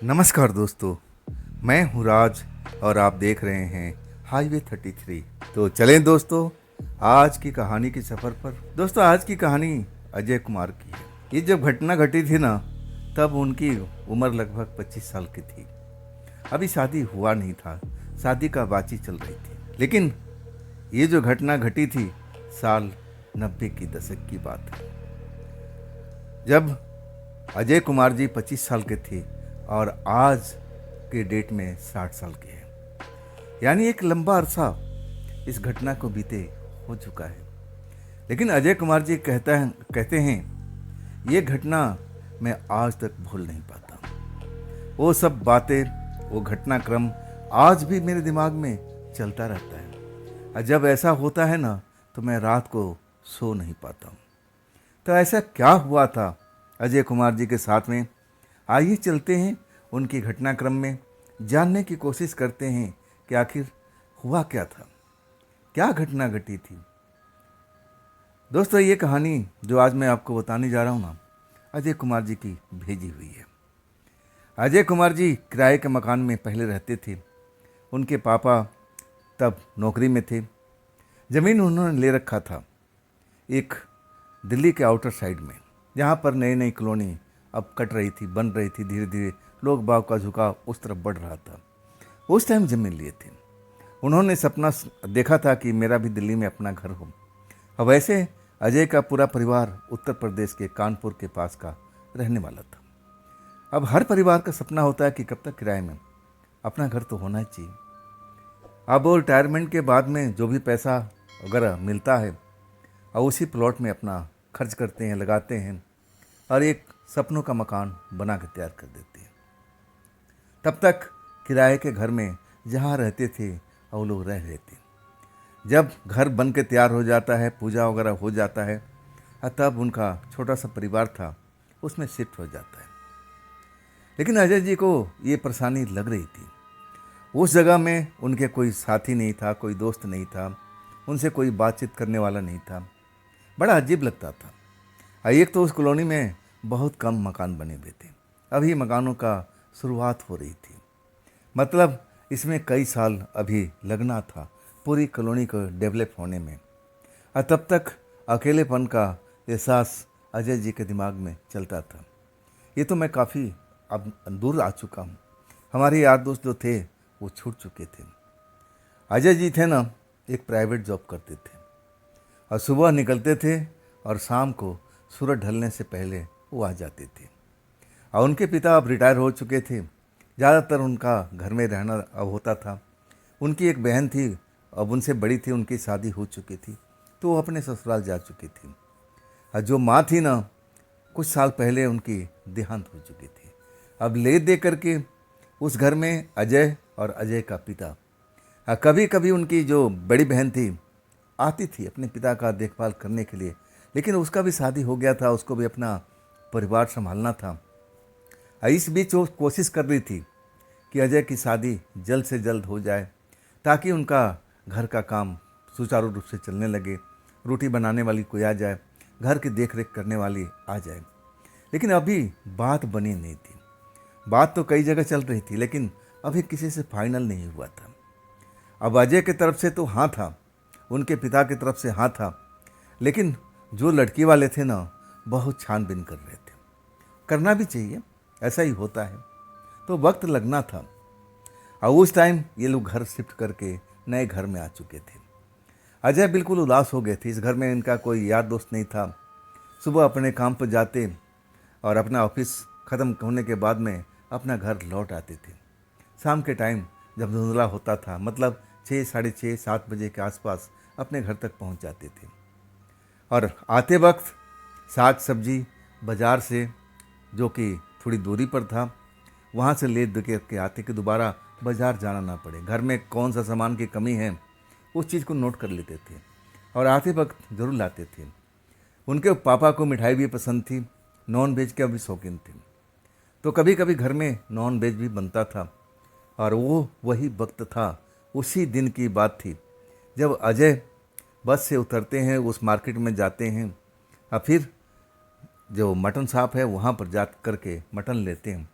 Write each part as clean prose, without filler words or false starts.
नमस्कार दोस्तों, मैं हूँ राज और आप देख रहे हैं हाईवे 33। तो चलें दोस्तों आज की कहानी के सफ़र पर। दोस्तों आज की कहानी अजय कुमार की है। ये जब घटना घटी थी ना, तब उनकी उम्र लगभग 25 साल की थी। अभी शादी हुआ नहीं था, शादी का बातचीत चल रही थी। लेकिन ये जो घटना घटी थी साल 90 की दशक की बात है, जब अजय कुमार जी 25 साल के थे और आज के डेट में 60 साल के हैं। यानी एक लंबा अरसा इस घटना को बीते हो चुका है। लेकिन अजय कुमार जी कहते हैं ये घटना मैं आज तक भूल नहीं पाता। वो सब बातें, वो घटनाक्रम आज भी मेरे दिमाग में चलता रहता है और जब ऐसा होता है ना तो मैं रात को सो नहीं पाता हूँ। तो ऐसा क्या हुआ था अजय कुमार जी के साथ में? आइए चलते हैं उनकी घटनाक्रम में, जानने की कोशिश करते हैं कि आखिर हुआ क्या था, क्या घटना घटी थी। दोस्तों ये कहानी जो आज मैं आपको बताने जा रहा हूँ ना, अजय कुमार जी की भेजी हुई है। अजय कुमार जी किराए के मकान में पहले रहते थे। उनके पापा तब नौकरी में थे। ज़मीन उन्होंने ले रखा था एक दिल्ली के आउटर साइड में, जहाँ पर नई नई कॉलोनी अब कट रही थी, बन रही थी। धीरे धीरे लोग बाग का झुकाव उस तरफ बढ़ रहा था। उस टाइम ज़मीन लिए थे। उन्होंने सपना देखा था कि मेरा भी दिल्ली में अपना घर हो। और वैसे अजय का पूरा परिवार उत्तर प्रदेश के कानपुर के पास का रहने वाला था। अब हर परिवार का सपना होता है कि कब तक किराए में, अपना घर तो होना ही चाहिए। अब वो रिटायरमेंट के बाद में जो भी पैसा वगैरह मिलता है और उसी प्लॉट में अपना खर्च करते हैं, लगाते हैं और एक सपनों का मकान बना के तैयार कर देते हैं। तब तक किराए के घर में जहाँ रहते थे और वो लोग रह रहे थे। जब घर बन के तैयार हो जाता है, पूजा वगैरह हो जाता है, तब उनका छोटा सा परिवार था उसमें शिफ्ट हो जाता है। लेकिन अजय जी को ये परेशानी लग रही थी। उस जगह में उनके कोई साथी नहीं था, कोई दोस्त नहीं था, उनसे कोई बातचीत करने वाला नहीं था। बड़ा अजीब लगता था। एक तो उस कॉलोनी में बहुत कम मकान बने हुए थे। अभी मकानों का शुरुआत हो रही थी, मतलब इसमें कई साल अभी लगना था पूरी कॉलोनी को डेवलप होने में। और तब तक अकेलेपन का एहसास अजय जी के दिमाग में चलता था। ये तो मैं काफ़ी अब दूर आ चुका हूँ। हमारे यार दोस्त जो थे वो छूट चुके थे। अजय जी थे ना, एक प्राइवेट जॉब करते थे और सुबह निकलते थे और शाम को सूरज ढलने से पहले वो आ जाते थे। और उनके पिता अब रिटायर हो चुके थे। ज़्यादातर उनका घर में रहना अब होता था। उनकी एक बहन थी, अब उनसे बड़ी थी, उनकी शादी हो चुकी थी, तो वो अपने ससुराल जा चुकी थी। और जो माँ थी ना, कुछ साल पहले उनकी देहांत हो चुकी थी। अब ले दे करके उस घर में अजय और अजय का पिता, कभी कभी उनकी जो बड़ी बहन थी आती थी अपने पिता का देखभाल करने के लिए। लेकिन उसका भी शादी हो गया था, उसको भी अपना परिवार संभालना था। इस बीच वो कोशिश कर रही थी कि अजय की शादी जल्द से जल्द हो जाए ताकि उनका घर का काम सुचारू रूप से चलने लगे, रोटी बनाने वाली कोई आ जाए, घर की देख रेख करने वाली आ जाए। लेकिन अभी बात बनी नहीं थी। बात तो कई जगह चल रही थी, लेकिन अभी किसी से फाइनल नहीं हुआ था। अब अजय की तरफ से तो हाँ था, उनके पिता की तरफ से हाँ था, लेकिन जो लड़की वाले थे ना, बहुत छानबीन कर रहे थे। करना भी चाहिए, ऐसा ही होता है। तो वक्त लगना था। और उस टाइम ये लोग घर शिफ्ट करके नए घर में आ चुके थे। अजय बिल्कुल उदास हो गए थे। इस घर में इनका कोई यार दोस्त नहीं था। सुबह अपने काम पर जाते और अपना ऑफिस ख़त्म होने के बाद में अपना घर लौट आते थे। शाम के टाइम जब धुंधला होता था, मतलब 6, साढ़े 6, 7 बजे के आसपास अपने घर तक पहुंच जाते थे। और आते वक्त साग सब्जी बाज़ार से, जो कि थोड़ी दूरी पर था, वहाँ से ले दे के आते कि दोबारा बाज़ार जाना ना पड़े। घर में कौन सा सामान की कमी है उस चीज़ को नोट कर लेते थे और आते वक्त ज़रूर लाते थे। उनके पापा को मिठाई भी पसंद थी, नॉन वेज के भी शौकीन थे, तो कभी कभी घर में नॉन वेज भी बनता था। और वो वही वक्त था, उसी दिन की बात थी जब अजय बस से उतरते हैं, उस मार्केट में जाते हैं और फिर जो मटन शॉप है वहाँ पर जा कर के मटन लेते हैं।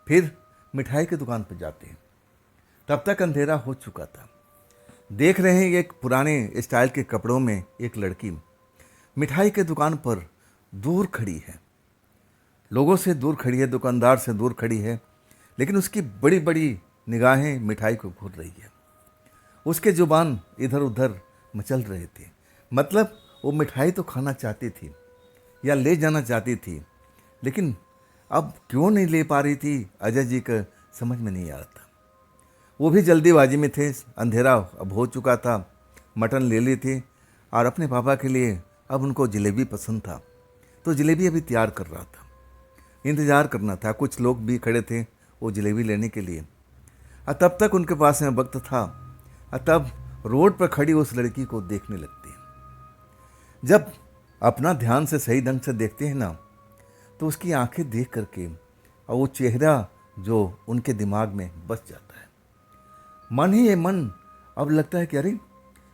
फिर मिठाई की दुकान पर जाते हैं। तब तक अंधेरा हो चुका था। देख रहे हैं एक पुराने स्टाइल के कपड़ों में एक लड़की मिठाई के दुकान पर दूर खड़ी है, लोगों से दूर खड़ी है, दुकानदार से दूर खड़ी है, लेकिन उसकी बड़ी बड़ी निगाहें मिठाई को घूर रही है। उसके जुबान इधर उधर मचल रहे थे। मतलब वो मिठाई तो खाना चाहती थी या ले जाना चाहती थी, लेकिन अब क्यों नहीं ले पा रही थी अजय जी का समझ में नहीं आ रहा था। वो भी जल्दीबाजी में थे, अंधेरा अब हो चुका था, मटन ले ली थी और अपने पापा के लिए अब उनको जलेबी पसंद था, तो जलेबी अभी तैयार कर रहा था, इंतज़ार करना था। कुछ लोग भी खड़े थे वो जलेबी लेने के लिए। और तब तक उनके पास में वक्त था, और तब रोड पर खड़ी उस लड़की को देखने लगते हैं। जब अपना ध्यान से सही ढंग से देखते हैं ना, तो उसकी आंखें देख करके और वो चेहरा जो उनके दिमाग में बस जाता है। मन ही ये मन अब लगता है कि अरे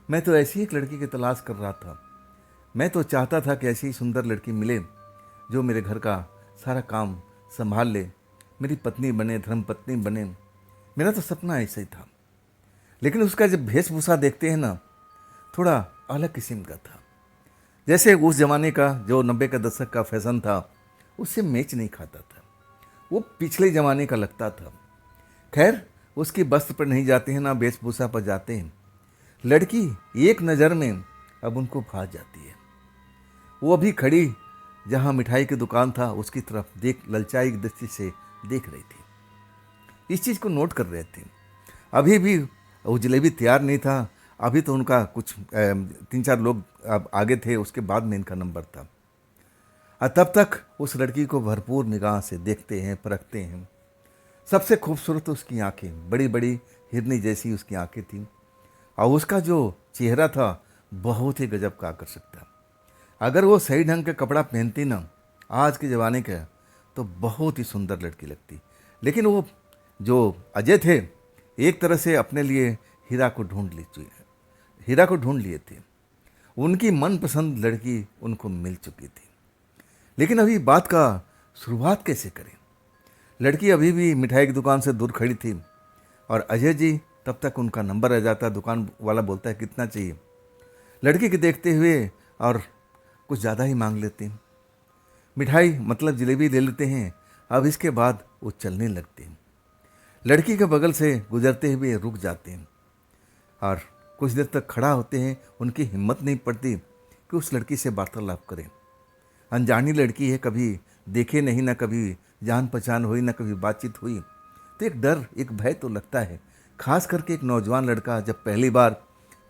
मैं तो ऐसी एक लड़की की तलाश कर रहा था। मैं तो चाहता था कि ऐसी ही सुंदर लड़की मिले जो मेरे घर का सारा काम संभाल ले, मेरी पत्नी बने, धर्मपत्नी बने। मेरा तो सपना ऐसा ही था। लेकिन उसका जब वेशभूषा देखते हैं ना, थोड़ा अलग किस्म का था। जैसे उस ज़माने का जो 90 का दशक का फैशन था, उससे मैच नहीं खाता था। वो पिछले ज़माने का लगता था। खैर, उसकी वस्त्र पर नहीं जाते हैं ना वेशभूषा पर जाते हैं। लड़की एक नज़र में अब उनको भा जाती है। वो अभी खड़ी जहाँ मिठाई की दुकान था उसकी तरफ देख ललचाई दृष्टि से देख रही थी, इस चीज़ को नोट कर रहे थे। अभी भी वो जलेबी तैयार नहीं था। अभी तो उनका कुछ 3-4 लोग अब आगे थे, उसके बाद में इनका नंबर था। और तब तक उस लड़की को भरपूर निगाह से देखते हैं, परखते हैं। सबसे खूबसूरत उसकी आंखें, बड़ी बड़ी हिरनी जैसी उसकी आंखें थीं, और उसका जो चेहरा था बहुत ही गजब का आकर्षक था। अगर वो सही ढंग का कपड़ा पहनती ना, आज के ज़माने का, तो बहुत ही सुंदर लड़की लगती। लेकिन वो जो अजय थे, एक तरह से अपने लिए हीरा को ढूंढ लिए थे। उनकी मनपसंद लड़की उनको मिल चुकी थी। लेकिन अभी बात का शुरुआत कैसे करें? लड़की अभी भी मिठाई की दुकान से दूर खड़ी थी, और अजय जी तब तक उनका नंबर आ जाता। दुकान वाला बोलता है कितना चाहिए। लड़की के देखते हुए और कुछ ज़्यादा ही मांग लेते हैं। मिठाई मतलब जलेबी ले लेते हैं। अब इसके बाद वो चलने लगते हैं। लड़की के बगल से गुजरते हुए रुक जाते हैं और कुछ देर तक खड़ा होते हैं। उनकी हिम्मत नहीं पड़ती कि उस लड़की से वार्तालाप करें। अनजानी लड़की है, कभी देखे नहीं, ना कभी जान पहचान हुई, ना कभी बातचीत हुई, तो एक डर, एक भय तो लगता है। खास करके एक नौजवान लड़का जब पहली बार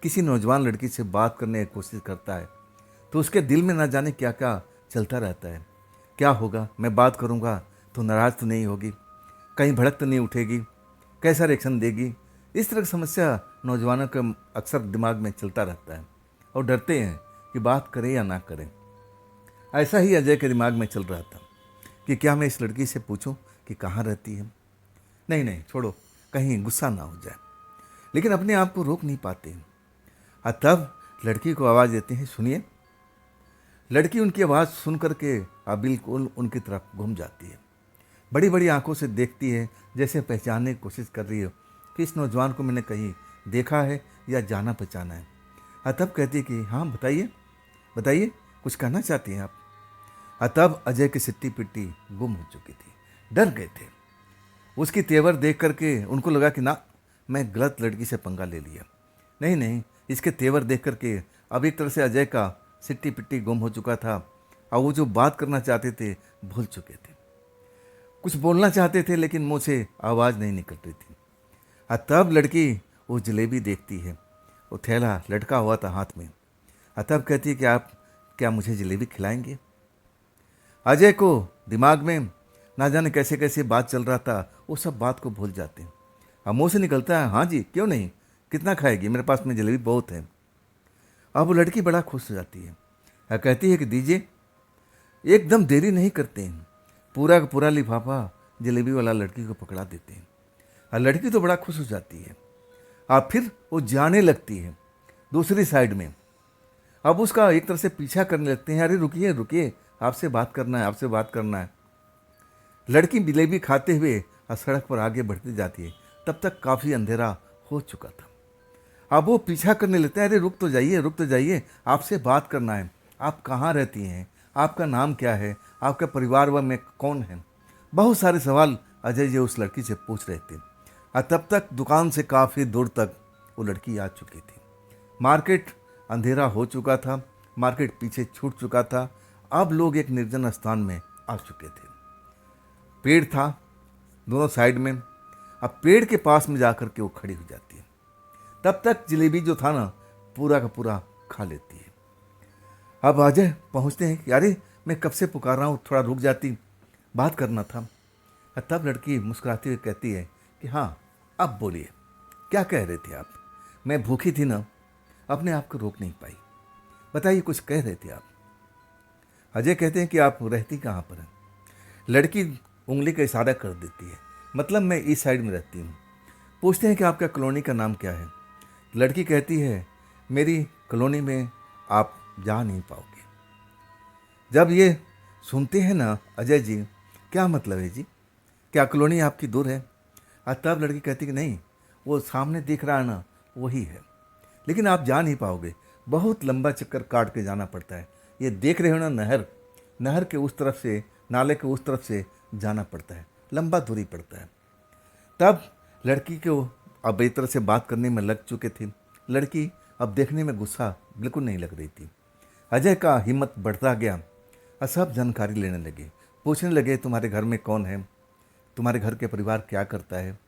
किसी नौजवान लड़की से बात करने की कोशिश करता है, तो उसके दिल में ना जाने क्या क्या चलता रहता है। क्या होगा, मैं बात करूँगा तो नाराज़ तो नहीं होगी, कहीं भड़क तो नहीं उठेगी, कैसा रिएक्शन देगी। इस तरह की समस्या नौजवानों के अक्सर दिमाग में चलता रहता है, और डरते हैं कि बात करें या ना करें। ऐसा ही अजय के दिमाग में चल रहा था कि क्या मैं इस लड़की से पूछूं कि कहाँ रहती है। नहीं नहीं, छोड़ो, कहीं गुस्सा ना हो जाए। लेकिन अपने आप को रोक नहीं पाते हैं। और तब लड़की को आवाज़ देते हैं, सुनिए। लड़की उनकी आवाज़ सुन करके बिल्कुल उनकी तरफ घूम जाती है। बड़ी बड़ी आंखों से देखती है, जैसे पहचानने की कोशिश कर रही हो कि इस नौजवान को मैंने कहीं देखा है या जाना पहचाना है। और तब कहती है कि हाँ बताइए बताइए, कुछ कहना चाहती हैं आप। और तब अजय की सिट्टी पिट्टी गुम हो चुकी थी। डर गए थे। उसकी तेवर देख करके उनको लगा कि ना, मैं गलत लड़की से पंगा ले लिया। नहीं नहीं, इसके तेवर देख करके अब एक तरह से अजय का सिट्टी पिट्टी गुम हो चुका था, और वो जो बात करना चाहते थे भूल चुके थे। कुछ बोलना चाहते थे लेकिन मुंह से आवाज़ नहीं निकल रही थी। और तब लड़की वो जलेबी देखती है, वो थैला लटका हुआ था हाथ में। और तब कहती है कि आप क्या मुझे जलेबी खिलाएंगे। अजय को दिमाग में ना जाने कैसे कैसे बात चल रहा था, वो सब बात को भूल जाते हैं। अब मुंह से निकलता है, हाँ जी, क्यों नहीं, कितना खाएगी, मेरे पास में जलेबी बहुत है। अब वो लड़की बड़ा खुश हो जाती है और कहती है कि दीजिए। एकदम देरी नहीं करते हैं, पूरा का पूरा लिफाफा जलेबी वाला लड़की को पकड़ा देते हैं। और लड़की तो बड़ा खुश हो जाती है। और फिर वो जाने लगती है दूसरी साइड में। अब उसका एक तरह से पीछा करने लगते हैं, अरे रुकिए रुकिए, आपसे बात करना है, आपसे बात करना है। लड़की जलेबी खाते हुए और सड़क पर आगे बढ़ती जाती है, तब तक काफ़ी अंधेरा हो चुका था। अब वो पीछा करने लगते हैं, अरे रुक तो जाइए, रुक तो जाइए, आपसे बात करना है। आप कहाँ रहती हैं? आपका नाम क्या है? आपका परिवार व में कौन है? बहुत सारे सवाल अजय जी उस लड़की से पूछ रहे थे। और तब तक दुकान से काफ़ी दूर तक वो लड़की आ चुकी थी। मार्केट अंधेरा हो चुका था, मार्केट पीछे छूट चुका था। अब लोग एक निर्जन स्थान में आ चुके थे। पेड़ था दोनों साइड में। अब पेड़ के पास में जाकर के वो खड़ी हो जाती है। तब तक जलेबी जो था ना, पूरा का पूरा खा लेती है। अब अजय पहुंचते हैं कि अरे मैं कब से पुकार रहा हूँ, थोड़ा रुक जाती, बात करना था। और तब लड़की मुस्कुराती हुई कहती है कि हाँ, अब बोलिए, क्या कह रहे थे आप? मैं भूखी थी ना, अपने आप को रोक नहीं पाई। बताइए, कुछ कह रहे थे आप। अजय कहते हैं कि आप रहती कहाँ पर हैं? लड़की उंगली का इशारा कर देती है, मतलब मैं इस साइड में रहती हूँ। पूछते हैं कि आपका कॉलोनी का नाम क्या है? लड़की कहती है, मेरी कॉलोनी में आप जा नहीं पाओगे। जब ये सुनते हैं ना अजय जी, क्या मतलब है जी? क्या कॉलोनी आपकी दूर है? और तब लड़की कहती कि नहीं, वो सामने दिख रहा है ना, वही है, लेकिन आप जा नहीं पाओगे, बहुत लंबा चक्कर काट के जाना पड़ता है। ये देख रहे हो ना, नहर, नहर के उस तरफ से, नाले के उस तरफ से जाना पड़ता है, लंबा दूरी पड़ता है। तब लड़की को अब एक तरह से बात करने में लग चुके थे। लड़की अब देखने में गुस्सा बिल्कुल नहीं लग रही थी। अजय का हिम्मत बढ़ता गया और सब जानकारी लेने लगे। पूछने लगे, तुम्हारे घर में कौन है? तुम्हारे घर के परिवार क्या करता है?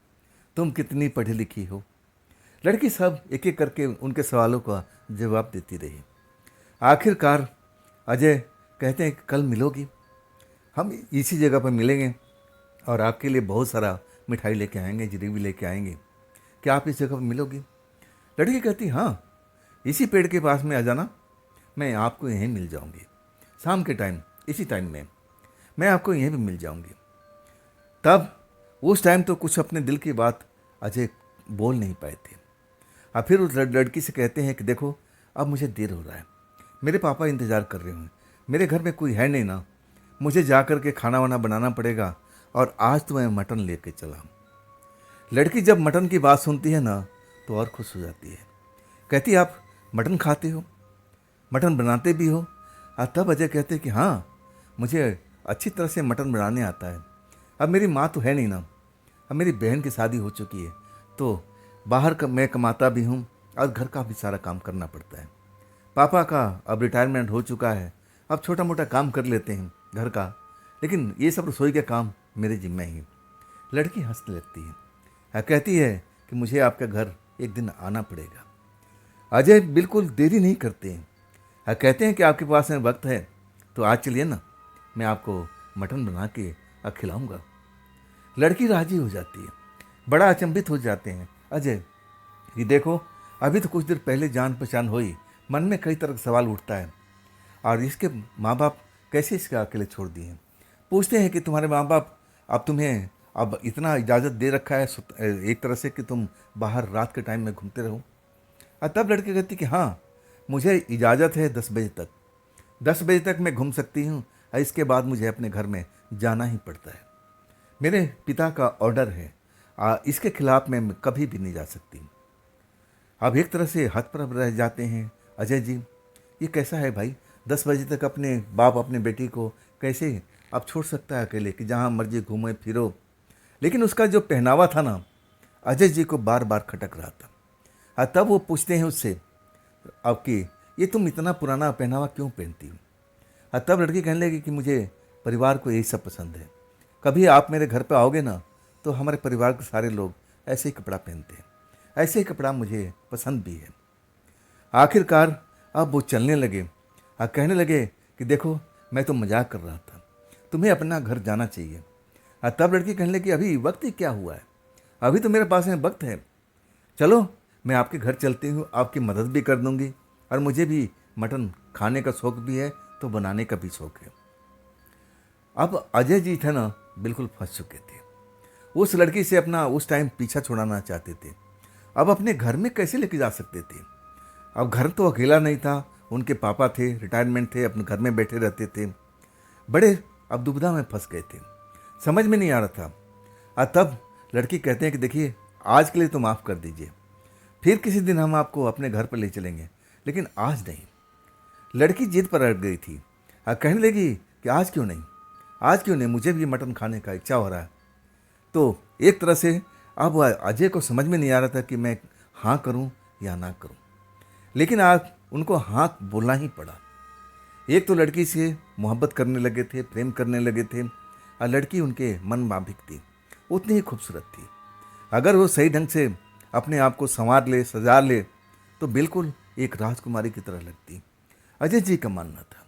तुम कितनी पढ़ी लिखी हो? लड़की सब एक एक करके उनके सवालों का जवाब देती रही। आखिरकार अजय कहते हैं कि कल मिलोगी, हम इसी जगह पर मिलेंगे और आपके लिए बहुत सारा मिठाई लेके आएंगे, जलेबी लेके आएंगे। क्या आप इस जगह पर मिलोगी? लड़की कहती, हाँ, इसी पेड़ के पास में आ जाना, मैं आपको यहीं मिल जाऊंगी। शाम के टाइम, इसी टाइम में मैं आपको यहीं पे मिल जाऊंगी। तब उस टाइम तो कुछ अपने दिल की बात अजय बोल नहीं पाए थे। अब फिर उस लड़की से कहते हैं कि देखो, अब मुझे देर हो रहा है, मेरे पापा इंतज़ार कर रहे हैं, मेरे घर में कोई है नहीं ना, मुझे जा कर के खाना वाना बनाना पड़ेगा, और आज तो मैं मटन लेके चला। लड़की जब मटन की बात सुनती है ना, तो और खुश हो जाती है। कहती, आप मटन खाते हो, मटन बनाते भी हो? और तब अजय कहते कि हाँ, मुझे अच्छी तरह से मटन बनाने आता है। अब मेरी माँ तो है नहीं ना, अब मेरी बहन की शादी हो चुकी है, तो बाहर का मैं कमाता भी हूँ और घर का भी सारा काम करना पड़ता है। पापा का अब रिटायरमेंट हो चुका है, अब छोटा मोटा काम कर लेते हैं घर का, लेकिन ये सब रसोई के काम मेरे जिम्मे ही। लड़की हंसने लगती है और कहती है कि मुझे आपका घर एक दिन आना पड़ेगा। अजय बिल्कुल देरी नहीं करते हैं और कहते हैं कि आपके पास में वक्त है तो आज चलिए ना, मैं आपको मटन बना के खिलाऊंगा। लड़की राजी हो जाती है। बड़ा अचंभित हो जाते हैं अजय कि देखो, अभी तो कुछ देर पहले जान पहचान हुई, मन में कई तरह का सवाल उठता है, और इसके माँ बाप कैसे इसके अकेले छोड़ दिए हैं। पूछते हैं कि तुम्हारे माँ बाप अब तुम्हें अब इतना इजाज़त दे रखा है एक तरह से कि तुम बाहर रात के टाइम में घूमते रहो? और तब लड़की कहती कि हाँ, मुझे इजाज़त है 10 बजे तक, 10 बजे तक मैं घूम सकती हूँ, और इसके बाद मुझे अपने घर में जाना ही पड़ता है। मेरे पिता का ऑर्डर है, इसके खिलाफ मैं कभी भी नहीं जा सकती। अब एक तरह से हतप्रभ रह जाते हैं अजय जी। ये कैसा है भाई, 10 बजे तक अपने बाप अपने बेटी को कैसे अब छोड़ सकता है अकेले कि जहाँ मर्जी घूमे फिरो? लेकिन उसका जो पहनावा था ना, अजय जी को बार बार खटक रहा था। और तब वो पूछते हैं उससे, अब कि ये तुम इतना पुराना पहनावा क्यों पहनती हो? और तब लड़की कहने लगी कि मुझे परिवार को यही सब पसंद है, कभी आप मेरे घर पर आओगे ना, तो हमारे परिवार के सारे लोग ऐसे ही कपड़ा पहनते हैं, ऐसे ही कपड़ा मुझे पसंद भी है। आखिरकार अब वो चलने लगे और कहने लगे कि देखो, मैं तो मजाक कर रहा था, तुम्हें अपना घर जाना चाहिए। और तब लड़की कहने लगी, अभी वक्त ही क्या हुआ है, अभी तो मेरे पास में वक्त है, चलो मैं आपके घर चलती हूँ, आपकी मदद भी कर दूँगी, और मुझे भी मटन खाने का शौक़ भी है, तो बनाने का भी शौक़ है। अब अजय जी थे ना, बिल्कुल फंस चुके थे। उस लड़की से अपना उस टाइम पीछा छुड़ाना चाहते थे। अब अपने घर में कैसे लेके जा सकते थे? अब घर तो अकेला नहीं था, उनके पापा थे, रिटायरमेंट थे, अपने घर में बैठे रहते थे। बड़े अब दुविधा में फंस गए थे, समझ में नहीं आ रहा था। तब लड़की कहते हैं कि देखिए आज के लिए तो माफ़ कर दीजिए, फिर किसी दिन हम आपको अपने घर पर ले चलेंगे, लेकिन आज नहीं। लड़की जिद पर अड़ गई थी। कहने लगी कि आज क्यों नहीं, आज क्यों नहीं, मुझे भी मटन खाने का इच्छा हो रहा है। तो एक तरह से अब अजय को समझ में नहीं आ रहा था कि मैं हाँ करूं या ना करूं, लेकिन आज उनको हाँ बोलना ही पड़ा। एक तो लड़की से मोहब्बत करने लगे थे, प्रेम करने लगे थे, और लड़की उनके मन माफिक थी, उतनी ही खूबसूरत थी। अगर वो सही ढंग से अपने आप को संवार ले, सजा ले, तो बिल्कुल एक राजकुमारी की तरह लगती, अजय जी का मानना था।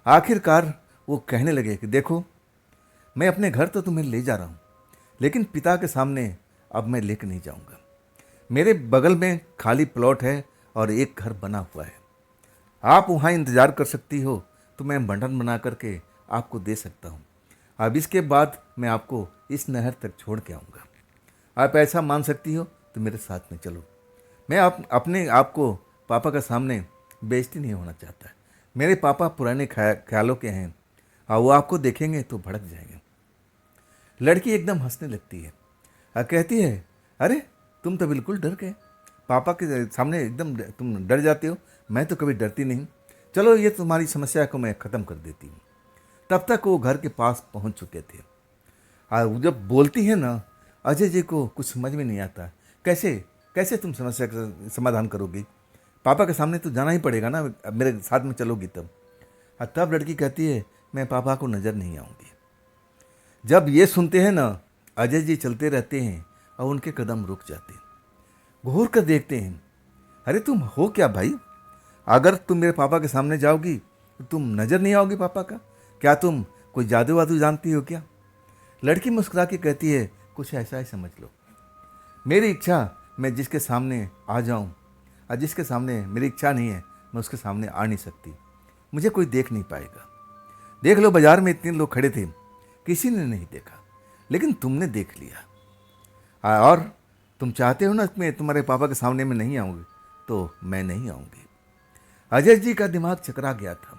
आखिरकार वो कहने लगे कि देखो, मैं अपने घर तो तुम्हें ले जा रहा हूँ, लेकिन पिता के सामने अब मैं लेकर नहीं जाऊँगा। मेरे बगल में खाली प्लॉट है और एक घर बना हुआ है, आप वहाँ इंतज़ार कर सकती हो, तो मैं मटन बना करके आपको दे सकता हूँ। अब इसके बाद मैं आपको इस नहर तक छोड़ के आऊँगा। आप ऐसा मान सकती हो तो मेरे साथ में चलो। मैं अपने आप को पापा के सामने बेइज्जती नहीं होना चाहता। मेरे पापा पुराने ख्यालों के हैं और वो आपको देखेंगे तो भड़क जाएंगे। लड़की एकदम हंसने लगती है और कहती है, अरे तुम तो बिल्कुल डर गए, पापा के सामने एकदम तुम डर जाते हो, मैं तो कभी डरती नहीं। चलो ये तुम्हारी समस्या को मैं ख़त्म कर देती हूँ। तब तक वो घर के पास पहुँच चुके थे। और जब बोलती है ना, अजय जी को कुछ समझ में नहीं आता, कैसे कैसे तुम समस्या का समाधान करोगी, पापा के सामने तो जाना ही पड़ेगा ना, मेरे साथ में चलोगी तब। और तब लड़की कहती है, मैं पापा को नज़र नहीं आऊँगी। जब ये सुनते हैं ना, अजय जी चलते रहते हैं और उनके कदम रुक जाते हैं। घूर कर देखते हैं, अरे तुम हो क्या भाई, अगर तुम मेरे पापा के सामने जाओगी तो तुम नज़र नहीं आओगी पापा का, क्या तुम कोई जादू वादू जानती हो क्या। लड़की मुस्कुरा के कहती है, कुछ ऐसा ही समझ लो, मेरी इच्छा मैं जिसके सामने आ जाऊं, और जिसके सामने मेरी इच्छा नहीं है मैं उसके सामने आ नहीं सकती, मुझे कोई देख नहीं पाएगा। देख लो, बाजार में इतने लोग खड़े थे, किसी ने नहीं देखा, लेकिन तुमने देख लिया, और तुम चाहते हो ना मैं तुम्हारे पापा के सामने में नहीं आऊँगी, तो मैं नहीं आऊँगी। अजय जी का दिमाग चकरा गया था,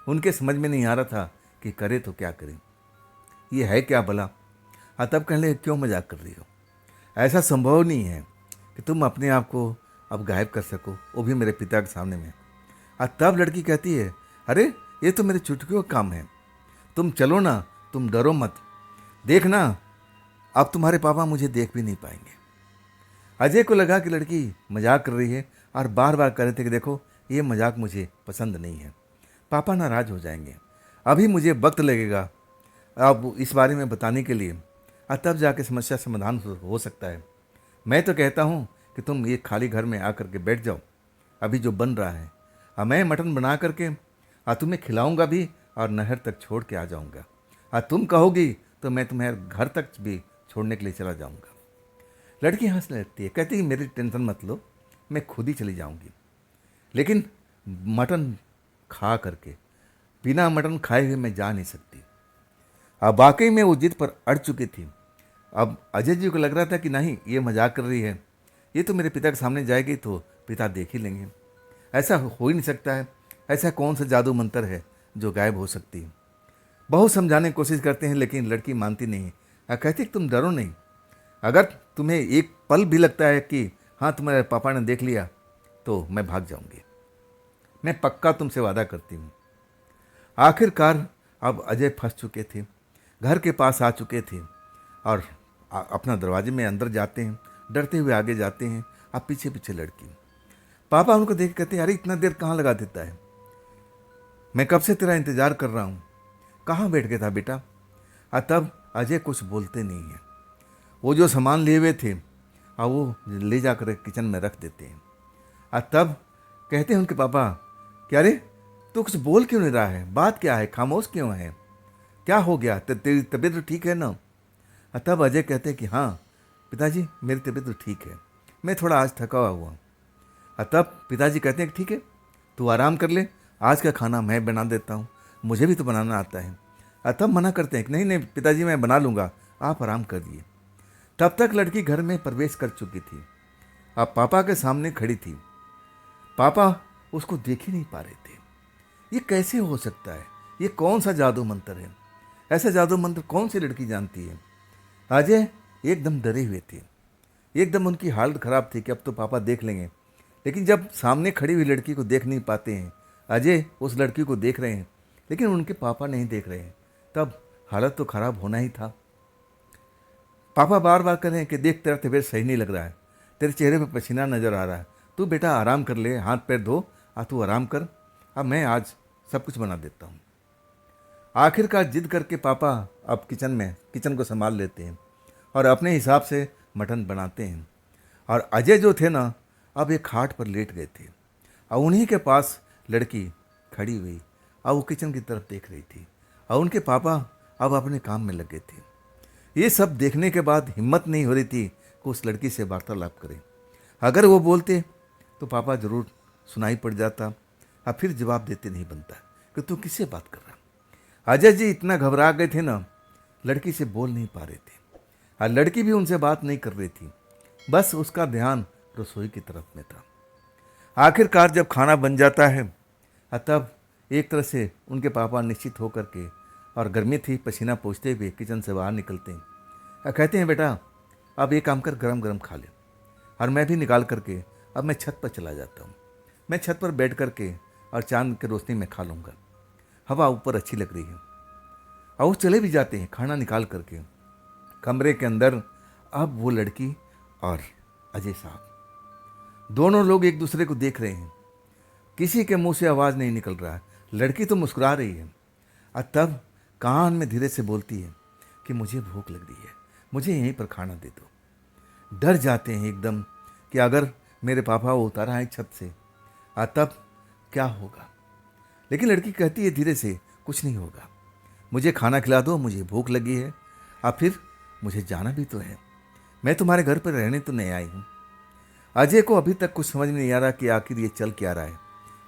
उनके समझ में नहीं आ रहा था कि करे तो क्या करें, ये है क्या भला। तब कहने लगे, क्यों मजाक कर रही हो, ऐसा संभव नहीं है कि तुम अपने आप को अब गायब कर सको, वो भी मेरे पिता के सामने में। तब लड़की कहती है, अरे ये तो मेरे चुटकियों का काम है, तुम चलो ना, तुम डरो मत, देखना अब तुम्हारे पापा मुझे देख भी नहीं पाएंगे। अजय को लगा कि लड़की मजाक कर रही है और बार बार कह रहे थे कि देखो ये मजाक मुझे पसंद नहीं है, पापा नाराज हो जाएंगे, अभी मुझे वक्त लगेगा अब इस बारे में बताने के लिए, और तब जाके समस्या समाधान हो सकता है। मैं तो कहता हूँ कि तुम ये खाली घर में आकर के बैठ जाओ, अभी जो बन रहा है, और मैं मटन बना करके तुम्हें खिलाऊंगा भी और नहर तक छोड़ के आ जाऊंगा, और तुम कहोगी तो मैं तुम्हें घर तक भी छोड़ने के लिए चला जाऊंगा। लड़की हंसने लगती है, कहती है, मेरी टेंशन मत लो, मैं खुद ही चली जाऊंगी, लेकिन मटन खा करके, बिना मटन खाए हुए मैं जा नहीं सकती। अब वाकई में वो जिद पर अड़ चुकी थी। अब अजय जी को लग रहा था कि नहीं, ये मजाक कर रही है, ये तो मेरे पिता के सामने जाएगी तो पिता देख ही लेंगे, ऐसा हो ही नहीं सकता है, ऐसा कौन सा जादू मंत्र है जो गायब हो सकती है। बहुत समझाने की कोशिश करते हैं, लेकिन लड़की मानती नहीं। कहती तुम डरो नहीं, अगर तुम्हें एक पल भी लगता है कि हाँ तुम्हारे पापा ने देख लिया, तो मैं भाग जाऊंगी, मैं पक्का तुमसे वादा करती हूँ। आखिरकार अब अजय फंस चुके थे, घर के पास आ चुके थे, और अपना दरवाजे में अंदर जाते हैं, डरते हुए आगे जाते हैं, अब पीछे पीछे लड़की। पापा उनको देख कहते हैं, अरे इतना देर कहाँ लगा देता है, मैं कब से तेरा इंतजार कर रहा हूँ, कहाँ बैठ गया था बेटा। तब अजय कुछ बोलते नहीं हैं, वो जो सामान लिए हुए थे और वो ले जाकर किचन में रख देते हैं। तब कहते हैं उनके पापा कि अरे तू कुछ बोल क्यों नहीं रहा है, बात क्या है, खामोश क्यों है, क्या हो गया, तेरी तबीयत तो ठीक है ना। तब अजय कहते हैं कि हाँ पिताजी मेरी तबीयत तो ठीक है, मैं थोड़ा आज थका हुआ। तब पिताजी कहते हैं ठीक है तू आराम कर ले, आज का खाना मैं बना देता हूँ, मुझे भी तो बनाना आता है। तब मना करते हैं कि नहीं नहीं पिताजी मैं बना लूँगा, आप आराम कर दिए। तब तक लड़की घर में प्रवेश कर चुकी थी, अब पापा के सामने खड़ी थी। पापा उसको देख ही नहीं पा रहे थे, ये कैसे हो सकता है, ये कौन सा जादू मंत्र है, ऐसा जादू मंत्र कौन सी लड़की जानती है। अजय एकदम डरे हुए थे। एकदम उनकी हालत ख़राब थी कि अब तो पापा देख लेंगे। लेकिन जब सामने खड़ी हुई लड़की को देख नहीं पाते हैं, अजय उस लड़की को देख रहे हैं लेकिन उनके पापा नहीं देख रहे हैं, तब हालत तो ख़राब होना ही था। पापा बार बार कह रहे हैं कि देख, तेरा तबीयत सही नहीं लग रहा है, तेरे चेहरे पे पसीना नज़र आ रहा है, तू बेटा आराम कर ले, हाथ पैर धो, तू आराम कर, अब मैं आज सब कुछ बना देता हूँ। आखिरकार जिद करके पापा अब किचन को संभाल लेते हैं और अपने हिसाब से मटन बनाते हैं। और अजय जो थे ना, अब एक खाट पर लेट गए थे और उन्हीं के पास लड़की खड़ी हुई और वो किचन की तरफ देख रही थी और उनके पापा अब अपने काम में लगे थे। ये सब देखने के बाद हिम्मत नहीं हो रही थी कि उस लड़की से वार्तालाप करें। अगर वो बोलते तो पापा ज़रूर सुनाई पड़ जाता और फिर जवाब देते नहीं बनता कि तू किससे बात कर रहा। अजय जी इतना घबरा गए थे ना, लड़की से बोल नहीं पा रहे थे और लड़की भी उनसे बात नहीं कर रही थी, बस उसका ध्यान रसोई की तरफ में था। आखिरकार जब खाना बन जाता है तब एक तरह से उनके पापा निश्चित होकर के, और गर्मी थी, पसीना पोंछते हुए किचन से बाहर निकलते हैं और कहते हैं बेटा अब ये काम कर, गरम गरम खा ले। और मैं भी निकाल करके अब मैं छत पर चला जाता हूँ, मैं छत पर बैठ करके और चांद की रोशनी में खा लूँगा, हवा ऊपर अच्छी लग रही है। और वो चले भी जाते हैं खाना निकाल करके। कमरे के अंदर अब वो लड़की और अजय साहब दोनों लोग एक दूसरे को देख रहे हैं। किसी के मुंह से आवाज़ नहीं निकल रहा है। लड़की तो मुस्कुरा रही है और तब कान में धीरे से बोलती है कि मुझे भूख लग रही है, मुझे यहीं पर खाना दे दो। डर जाते हैं एकदम कि अगर मेरे पापा वो उतारा है छत से तब क्या होगा। लेकिन लड़की कहती है धीरे से, कुछ नहीं होगा, मुझे खाना खिला दो, मुझे भूख लगी है, फिर मुझे जाना भी तो है, मैं तुम्हारे घर पर रहने तो नहीं आई हूँ। अजय को अभी तक कुछ समझ में नहीं आ रहा कि आखिर ये चल क्या रहा है।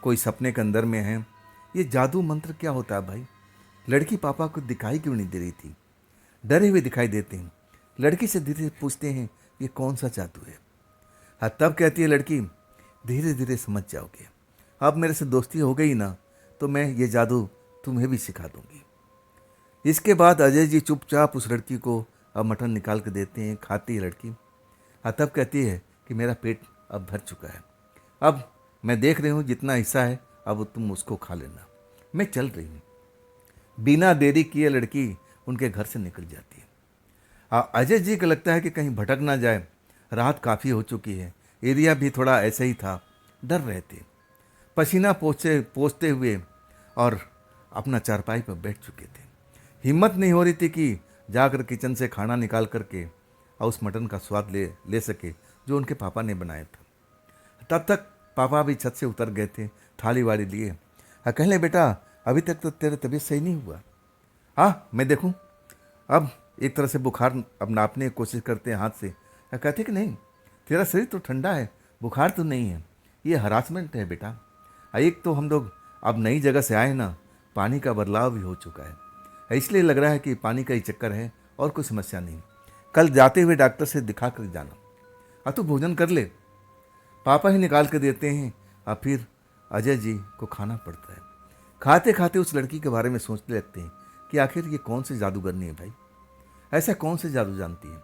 कोई सपने के अंदर में है, ये जादू मंत्र क्या होता है भाई। लड़की पापा को दिखाई क्यों नहीं दे रही थी, डरे हुए दिखाई देते हैं। लड़की से धीरे पूछते हैं ये कौन सा जादू है। तब कहती है लड़की, धीरे धीरे समझ जाओगे, अब मेरे से दोस्ती हो गई ना तो मैं ये जादू तुम्हें भी सिखा दूंगी। इसके बाद अजय जी चुपचाप उस लड़की को अब मटन निकाल के देते हैं, खाती है लड़की। तब कहती है कि मेरा पेट अब भर चुका है, अब मैं देख रही हूँ जितना हिस्सा है अब तुम उसको खा लेना, मैं चल रही हूँ। बिना देरी किए लड़की उनके घर से निकल जाती है। अजय जी को लगता है कि कहीं भटक ना जाए, रात काफ़ी हो चुकी है, एरिया भी थोड़ा ऐसे ही था, डर रहे थे। पसीना पोंछते हुए और अपना चारपाई पर बैठ चुके थे। हिम्मत नहीं हो रही थी कि जाकर किचन से खाना निकाल करके और उस मटन का स्वाद ले सके जो उनके पापा ने बनाया था। तब तक पापा भी छत से उतर गए थे, थाली वाली लिए। कहले बेटा अभी तक तो तेरा तबीयत सही नहीं हुआ। हाँ मैं देखूं। अब एक तरह से बुखार अब नापने की कोशिश करते हैं हाथ से। कहते कि नहीं, तेरा शरीर तो ठंडा है, बुखार तो नहीं है, ये हरासमेंट है बेटा। एक तो हम लोग अब नई जगह से आए ना, पानी का बदलाव भी हो चुका है, इसलिए लग रहा है कि पानी का ही चक्कर है और कोई समस्या नहीं। कल जाते हुए डॉक्टर से दिखा कर जाना। तू भोजन कर ले, पापा ही निकाल के देते हैं। और फिर अजय जी को खाना पड़ता है। खाते खाते उस लड़की के बारे में सोचने लगते हैं कि आखिर ये कौन सी जादूगरनी है भाई, ऐसा कौन से जादू जानती है।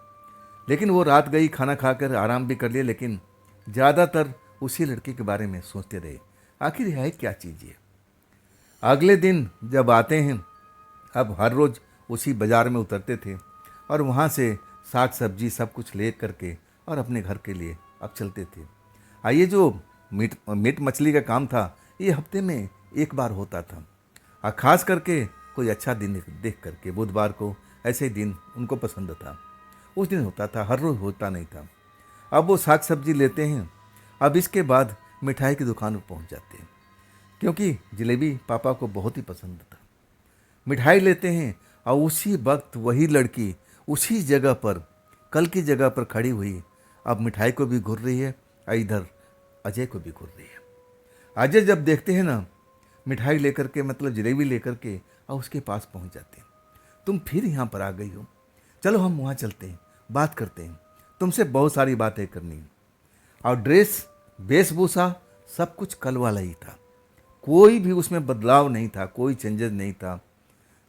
लेकिन वो रात गई, खाना खाकर आराम भी कर लिया, लेकिन ज़्यादातर उसी लड़की के बारे में सोचते रहे, आखिर है क्या चीज़ ये। अगले दिन जब आते हैं, अब हर रोज़ उसी बाज़ार में उतरते थे और वहाँ से साग सब्जी सब कुछ ले करके और अपने घर के लिए अब चलते थे। ये जो मीट मछली का काम था, ये हफ्ते में एक बार होता था, और ख़ास करके कोई अच्छा दिन देख करके। बुधवार को ऐसे ही दिन उनको पसंद था, उस दिन होता था, हर रोज़ होता नहीं था। अब वो साग सब्जी लेते हैं। अब इसके बाद मिठाई की दुकान पर पहुंच जाते हैं, क्योंकि जलेबी पापा को बहुत ही पसंद था। मिठाई लेते हैं और उसी वक्त वही लड़की उसी जगह पर, कल की जगह पर खड़ी हुई, अब मिठाई को भी घूर रही है और इधर अजय को भी घूर रही है। अजय जब देखते हैं ना, मिठाई लेकर के मतलब जलेबी लेकर के और उसके पास पहुंच जाते हैं। तुम फिर यहाँ पर आ गई हो, चलो हम वहाँ चलते हैं, बात करते हैं, तुमसे बहुत सारी बातें करनी है। और ड्रेस वेशभूषा सब कुछ कल वाला ही था, कोई भी उसमें बदलाव नहीं था, कोई चेंजेस नहीं था।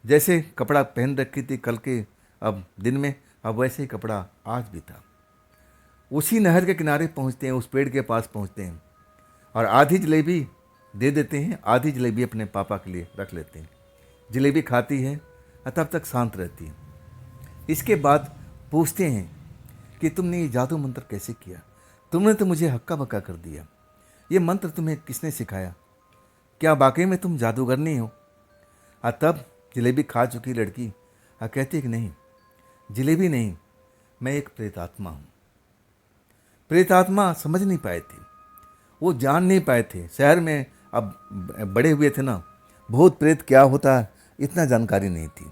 जैसे कपड़ा पहन रखी थी कल के अब दिन में, अब वैसे ही कपड़ा आज भी था। उसी नहर के किनारे पहुंचते हैं, उस पेड़ के पास पहुंचते हैं और आधी जलेबी दे देते हैं, आधी जलेबी अपने पापा के लिए रख लेते हैं। जलेबी खाती है और तब तक शांत रहती है। इसके बाद पूछते हैं कि तुमने ये जादू मंत्र कैसे किया, तुमने तो मुझे हक्का बक्का कर दिया, ये मंत्र तुम्हें किसने सिखाया, क्या वाकई में तुम जादूगरनी हो। और तब जलेबी खा चुकी लड़की कहती है कि नहीं, जलेबी नहीं, मैं एक प्रेतात्मा हूँ। प्रेतात्मा समझ नहीं पाए थे, वो जान नहीं पाए थे। शहर में अब बड़े हुए थे ना, भूत प्रेत क्या होता है इतना जानकारी नहीं थी।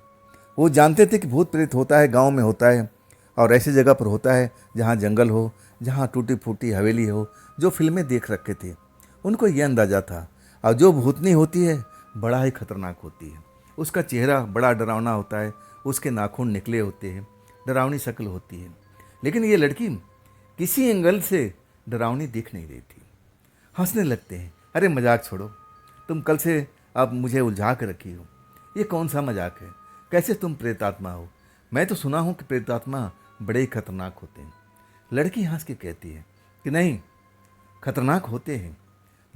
वो जानते थे कि भूत प्रेत होता है, गांव में होता है और ऐसी जगह पर होता है जहाँ जंगल हो, जहाँ टूटी फूटी हवेली हो, जो फिल्में देख रखे थे उनको ये अंदाज़ा था। और जो भूतनी होती है बड़ा ही खतरनाक होती है, उसका चेहरा बड़ा डरावना होता है, उसके नाखून निकले होते हैं, डरावनी शक्ल होती है। लेकिन ये लड़की किसी एंगल से डरावनी दिख नहीं रही थी। हंसने लगते हैं, अरे मजाक छोड़ो, तुम कल से अब मुझे उलझा कर रखी हो, ये कौन सा मजाक है, कैसे तुम प्रेतात्मा हो, मैं तो सुना हूँ कि प्रेतात्मा बड़े ही खतरनाक होते हैं। लड़की हंस के कहती है कि नहीं, खतरनाक होते हैं,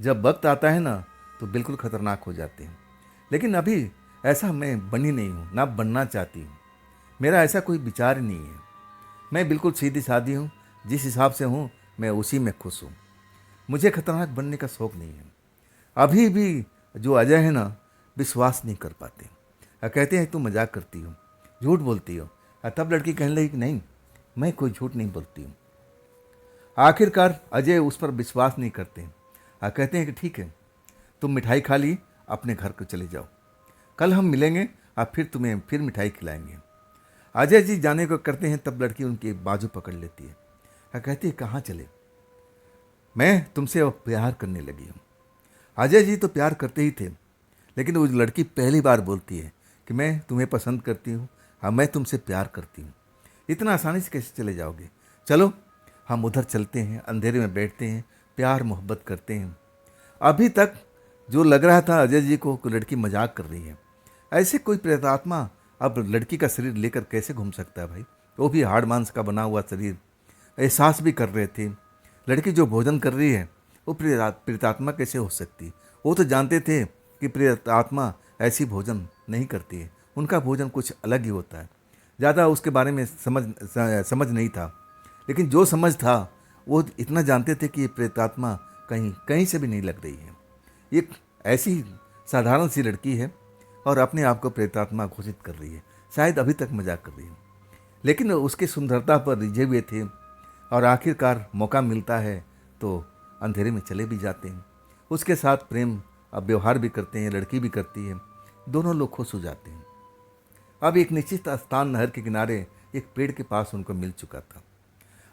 जब वक्त आता है ना तो बिल्कुल खतरनाक हो जाते हैं, लेकिन अभी ऐसा मैं बनी नहीं हूँ, ना बनना चाहती हूँ, मेरा ऐसा कोई विचार नहीं है, मैं बिल्कुल सीधी सादी हूँ, जिस हिसाब से हूँ मैं उसी में खुश हूँ, मुझे खतरनाक बनने का शौक़ नहीं है। अभी भी जो अजय है ना, विश्वास नहीं कर पाते, कहते हैं तुम मजाक करती हो, झूठ बोलती हो। तब लड़की कहने लगी कि नहीं, मैं कोई झूठ नहीं बोलती हूँ। आखिरकार अजय उस पर विश्वास नहीं करते, कहते हैं कि ठीक है, तुम मिठाई खा ली, अपने घर को चले जाओ, कल हम मिलेंगे और फिर तुम्हें फिर मिठाई खिलाएंगे। अजय जी जाने को करते हैं, तब लड़की उनकी बाजू पकड़ लेती है, कहती है कहाँ चले, मैं तुमसे अब प्यार करने लगी हूँ। अजय जी तो प्यार करते ही थे, लेकिन वो लड़की पहली बार बोलती है कि मैं तुम्हें पसंद करती हूँ, हाँ मैं तुमसे प्यार करती हूँ। इतना आसानी से कैसे चले जाओगे, चलो हम उधर चलते हैं, अंधेरे में बैठते हैं, प्यार मोहब्बत करते हैं। अभी तक जो लग रहा था अजय जी को कि लड़की मजाक कर रही है, ऐसे कोई प्रेतात्मा अब लड़की का शरीर लेकर कैसे घूम सकता है भाई, वो भी हाड़ मांस का बना हुआ शरीर। एहसास भी कर रहे थे, लड़की जो भोजन कर रही है वो प्रेतात्मा कैसे हो सकती। वो तो जानते थे कि प्रेतात्मा ऐसी भोजन नहीं करती है, उनका भोजन कुछ अलग ही होता है। ज़्यादा उसके बारे में समझ नहीं था, लेकिन जो समझ था वो इतना जानते थे कि ये प्रेतात्मा कहीं कहीं से भी नहीं लग रही है। एक ऐसी साधारण सी लड़की है और अपने आप को प्रेतात्मा घोषित कर रही है, शायद अभी तक मजाक कर रही है, लेकिन उसकी सुंदरता पर रिझे हुए थे। और आखिरकार मौका मिलता है तो अंधेरे में चले भी जाते हैं, उसके साथ प्रेम अब व्यवहार भी करते हैं, लड़की भी करती है, दोनों लोग खुश हो जाते हैं। अब एक निश्चित स्थान नहर के किनारे एक पेड़ के पास उनको मिल चुका था।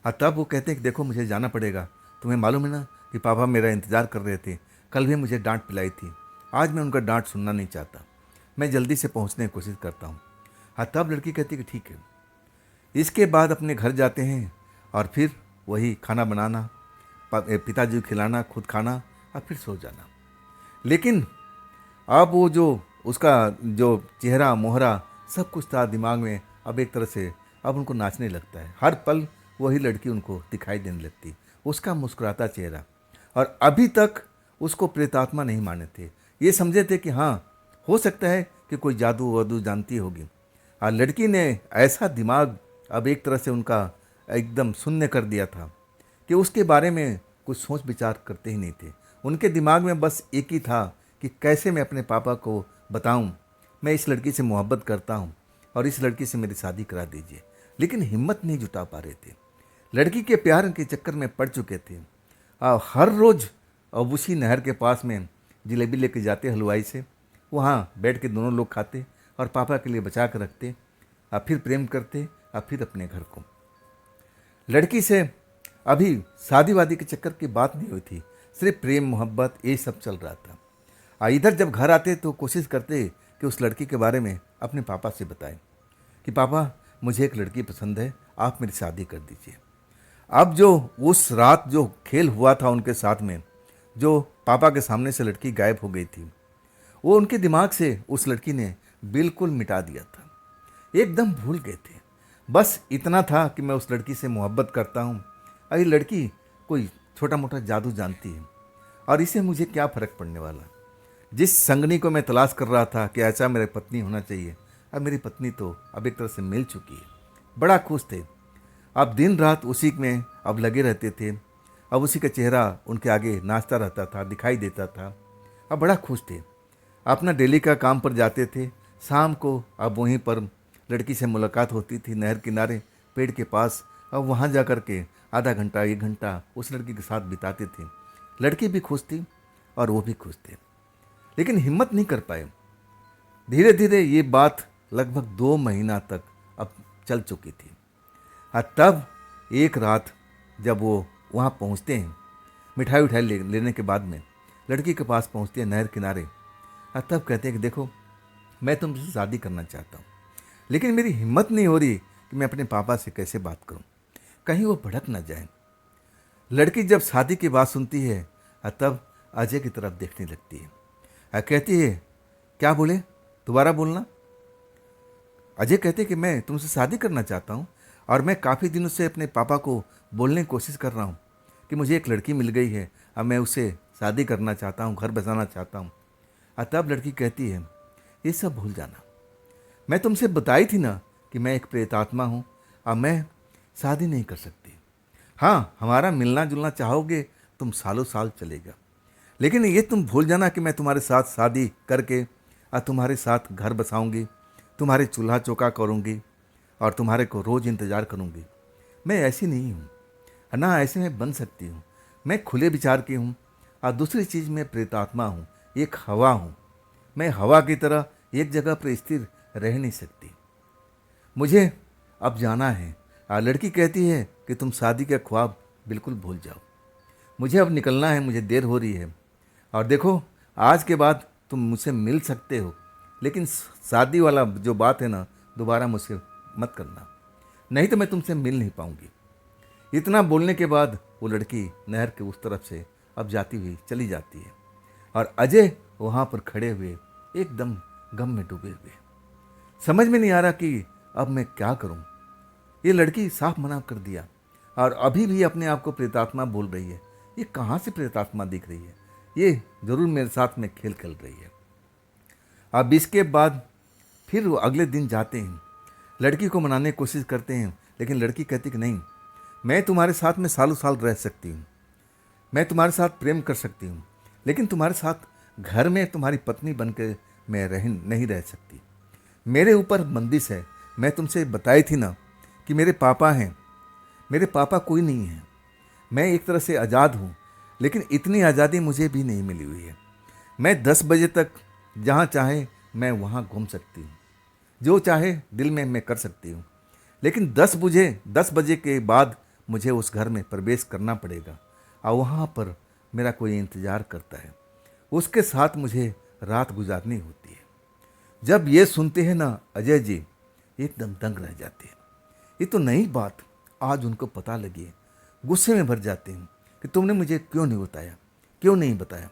और तब वो कहते हैं कि देखो मुझे जाना पड़ेगा, तुम्हें मालूम है ना कि पापा मेरा इंतज़ार कर रहे थे, कल भी मुझे डांट पिलाई थी, आज मैं उनका डांट सुनना नहीं चाहता, मैं जल्दी से पहुंचने की कोशिश करता हूँ। हाँ तब लड़की कहती कि ठीक है। इसके बाद अपने घर जाते हैं और फिर वही खाना बनाना, पिताजी को खिलाना, खुद खाना और फिर सो जाना। लेकिन अब वो जो उसका जो चेहरा मोहरा सब कुछ था दिमाग में, अब एक तरह से अब उनको नाचने लगता है, हर पल वही लड़की उनको दिखाई देने लगती, उसका मुस्कुराता चेहरा। और अभी तक उसको प्रेतात्मा नहीं माने थे, ये समझे थे कि हाँ हो सकता है कि कोई जादू वादू जानती होगी। और लड़की ने ऐसा दिमाग अब एक तरह से उनका एकदम शून्य कर दिया था कि उसके बारे में कुछ सोच विचार करते ही नहीं थे। उनके दिमाग में बस एक ही था कि कैसे मैं अपने पापा को बताऊं मैं इस लड़की से मोहब्बत करता हूं और इस लड़की से मेरी शादी करा दीजिए, लेकिन हिम्मत नहीं जुटा पा रहे थे, लड़की के प्यार के चक्कर में पड़ चुके थे। हर रोज़ अब उसी नहर के पास में जलेबी लेके जाते हलवाई से, वहाँ बैठ के दोनों लोग खाते और पापा के लिए बचा कर रखते, और फिर प्रेम करते और फिर अपने घर को। लड़की से अभी शादी वादी के चक्कर की बात नहीं हुई थी, सिर्फ प्रेम मोहब्बत ये सब चल रहा था। इधर जब घर आते तो कोशिश करते कि उस लड़की के बारे में अपने पापा से बताएं कि पापा मुझे एक लड़की पसंद है, आप मेरी शादी कर दीजिए। अब जो उस रात जो खेल हुआ था उनके साथ में, जो पापा के सामने से लड़की गायब हो गई थी, वो उनके दिमाग से उस लड़की ने बिल्कुल मिटा दिया था, एकदम भूल गए थे। बस इतना था कि मैं उस लड़की से मोहब्बत करता हूँ और ये लड़की कोई छोटा मोटा जादू जानती है और इसे मुझे क्या फ़र्क पड़ने वाला। जिस संगनी को मैं तलाश कर रहा था कि ऐसा मेरी पत्नी होना चाहिए, अब मेरी पत्नी तो अब एक तरह से मिल चुकी है। बड़ा खुश थे। अब दिन रात उसी में अब लगे रहते थे। अब उसी का चेहरा उनके आगे नाचता रहता था, दिखाई देता था। अब बड़ा खुश थे। अपना डेली का काम पर जाते थे। शाम को अब वहीं पर लड़की से मुलाकात होती थी, नहर किनारे पेड़ के पास। अब वहाँ जा कर के आधा घंटा 1 घंटा उस लड़की के साथ बिताते थे। लड़की भी खुश थी और वो भी खुश थे, लेकिन हिम्मत नहीं कर पाए। धीरे धीरे ये बात लगभग 2 महीना तक अब चल चुकी थी। और तब एक रात जब वो वहाँ पहुँचते हैं, मिठाई उठाई लेने के बाद में लड़की के पास पहुँचते हैं नहर किनारे। और तब कहते हैं कि देखो, मैं तुमसे शादी करना चाहता हूँ, लेकिन मेरी हिम्मत नहीं हो रही कि मैं अपने पापा से कैसे बात करूँ, कहीं वो भड़क ना जाए। लड़की जब शादी की बात सुनती है तब अजय की तरफ देखने लगती है और कहती है, क्या बोले, दोबारा बोलना। अजय कहते कि मैं तुमसे शादी करना चाहता हूँ और मैं काफ़ी दिनों से अपने पापा को बोलने की कोशिश कर रहा हूँ कि मुझे एक लड़की मिल गई है, अब मैं उससे शादी करना चाहता हूँ, घर बसाना चाहता हूँ। और तब लड़की कहती है, ये सब भूल जाना, मैं तुमसे बताई थी ना कि मैं एक प्रेतात्मा हूँ, अब मैं शादी नहीं कर सकती। हाँ, हमारा मिलना जुलना चाहोगे तुम सालों साल चलेगा, लेकिन ये तुम भूल जाना कि मैं तुम्हारे साथ शादी करके और तुम्हारे साथ घर बसाऊंगी, तुम्हारे चूल्हा चौका करूंगी और तुम्हारे को रोज़ इंतज़ार करूंगी। मैं ऐसी नहीं हूँ, ना ऐसे में बन सकती हूँ। मैं खुले विचार की हूँ और दूसरी चीज़ मैं प्रेतात्मा हूँ, एक हवा हूँ। मैं हवा की तरह एक जगह पर स्थिर रह नहीं सकती। मुझे अब जाना है। और लड़की कहती है कि तुम शादी का ख्वाब बिल्कुल भूल जाओ, मुझे अब निकलना है, मुझे देर हो रही है। और देखो, आज के बाद तुम मुझसे मिल सकते हो, लेकिन शादी वाला जो बात है ना, दोबारा मुझसे मत करना, नहीं तो मैं तुमसे मिल नहीं पाऊंगी। इतना बोलने के बाद वो लड़की नहर के उस तरफ से अब जाती हुई चली जाती है और अजय वहाँ पर खड़े हुए एकदम गम में डूबे हुए। समझ में नहीं आ रहा कि अब मैं क्या करूं। ये लड़की साफ मना कर दिया और अभी भी अपने आप को प्रेतात्मा बोल रही है। ये कहाँ से प्रेतात्मा दिख रही है, ये ज़रूर मेरे साथ में खेल खेल रही है। अब इसके बाद फिर वो अगले दिन जाते हैं, लड़की को मनाने की कोशिश करते हैं, लेकिन लड़की कहती कि नहीं, मैं तुम्हारे साथ में सालों साल रह सकती हूँ, मैं तुम्हारे साथ प्रेम कर सकती हूँ, लेकिन तुम्हारे साथ घर में तुम्हारी पत्नी बनकर मैं नहीं रह सकती। मेरे ऊपर बंदिश है। मैं तुमसे बताई थी ना कि मेरे पापा हैं, मेरे पापा कोई नहीं है। मैं एक तरह से आज़ाद हूँ, लेकिन इतनी आज़ादी मुझे भी नहीं मिली हुई है। मैं 10 बजे तक जहाँ चाहे मैं वहाँ घूम सकती हूँ, जो चाहे दिल में मैं कर सकती हूँ, लेकिन 10 बजे के बाद मुझे उस घर में प्रवेश करना पड़ेगा और वहाँ पर मेरा कोई इंतज़ार करता है, उसके साथ मुझे रात गुजारनी होती है। जब ये सुनते हैं ना अजय जी, एकदम दंग रह जाते हैं। ये तो नई बात आज उनको पता लगी है। गुस्से में भर जाते हैं कि तुमने मुझे क्यों नहीं बताया, क्यों नहीं बताया।